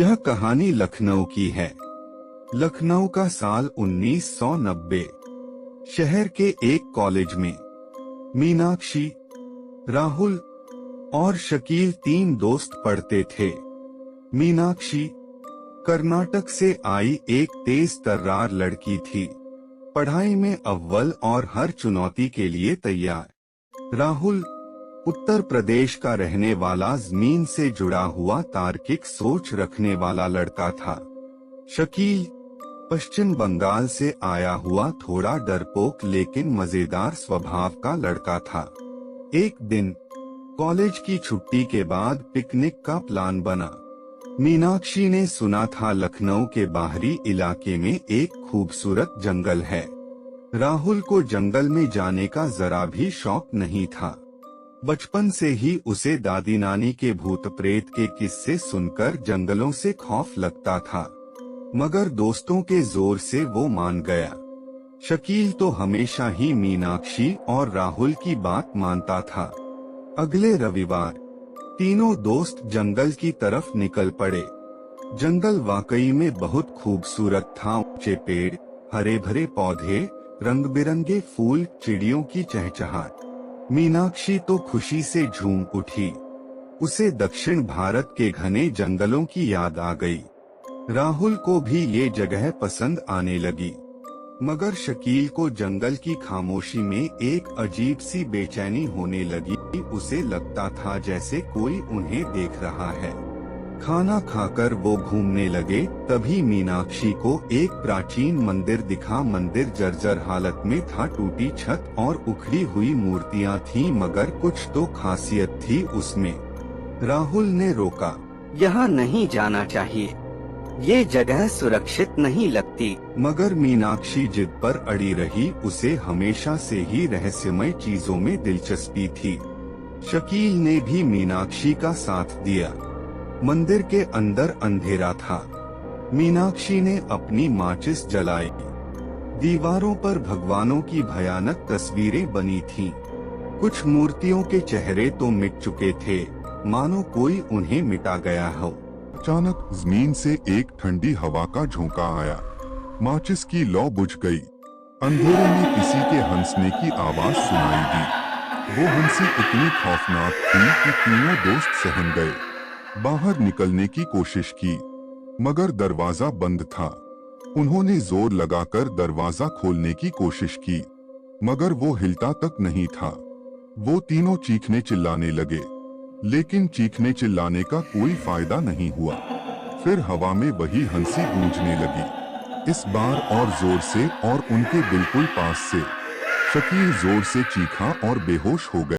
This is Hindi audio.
यह कहानी लखनऊ की है। लखनऊ का साल 1990। शहर के एक कॉलेज में मीनाक्षी, राहुल और शकील तीन दोस्त पढ़ते थे। मीनाक्षी कर्नाटक से आई एक तेज तर्रार लड़की थी, पढ़ाई में अव्वल और हर चुनौती के लिए तैयार। राहुल उत्तर प्रदेश का रहने वाला जमीन से जुड़ा हुआ तार्किक सोच रखने वाला लड़का था। शकील पश्चिम बंगाल से आया हुआ थोड़ा डरपोक लेकिन मजेदार स्वभाव का लड़का था। एक दिन कॉलेज की छुट्टी के बाद पिकनिक का प्लान बना। मीनाक्षी ने सुना था लखनऊ के बाहरी इलाके में एक खूबसूरत जंगल है। राहुल को जंगल में जाने का जरा भी शौक नहीं था। बचपन से ही उसे दादी नानी के भूत प्रेत के किस्से सुनकर जंगलों से खौफ लगता था, मगर दोस्तों के जोर से वो मान गया। शकील तो हमेशा ही मीनाक्षी और राहुल की बात मानता था। अगले रविवार तीनों दोस्त जंगल की तरफ निकल पड़े। जंगल वाकई में बहुत खूबसूरत था। ऊंचे पेड़, हरे भरे पौधे, रंग बिरंगे फूल, चिड़ियों की चहचहाट। मीनाक्षी तो खुशी से झूम उठी। उसे दक्षिण भारत के घने जंगलों की याद आ गई। राहुल को भी ये जगह पसंद आने लगी, मगर शकील को जंगल की खामोशी में एक अजीब सी बेचैनी होने लगी। उसे लगता था जैसे कोई उन्हें देख रहा है। खाना खाकर वो घूमने लगे, तभी मीनाक्षी को एक प्राचीन मंदिर दिखा। मंदिर जर्जर हालत में था, टूटी छत और उखड़ी हुई मूर्तियां थीं, मगर कुछ तो खासियत थी उसमें। राहुल ने रोका, यहाँ नहीं जाना चाहिए, ये जगह सुरक्षित नहीं लगती। मगर मीनाक्षी जिद पर अड़ी रही। उसे हमेशा से ही रहस्यमय चीजों में दिलचस्पी थी। शकील ने भी मीनाक्षी का साथ दिया। मंदिर के अंदर अंधेरा था। मीनाक्षी ने अपनी माचिस जलाई। दीवारों पर भगवानों की भयानक तस्वीरें बनी थीं। कुछ मूर्तियों के चेहरे तो मिट चुके थे, मानो कोई उन्हें मिटा गया हो। अचानक जमीन से एक ठंडी हवा का झोंका आया। माचिस की लौ बुझ गई। अंधेरे में किसी के हंसने की आवाज सुनाई दी। वो हंसी इतनी खौफनाक थी कि तीनों दोस्त सहम गए। बाहर निकलने की कोशिश की, मगर दरवाजा बंद था। उन्होंने जोर लगाकर दरवाजा खोलने की कोशिश की, मगर वो हिलता तक नहीं था। वो तीनों चीखने चिल्लाने लगे, लेकिन चीखने चिल्लाने का कोई फायदा नहीं हुआ। फिर हवा में वही हंसी गूंजने लगी, इस बार और जोर से, और उनके बिल्कुल पास से। शकील जोर से चीखा और बेहोश हो गया।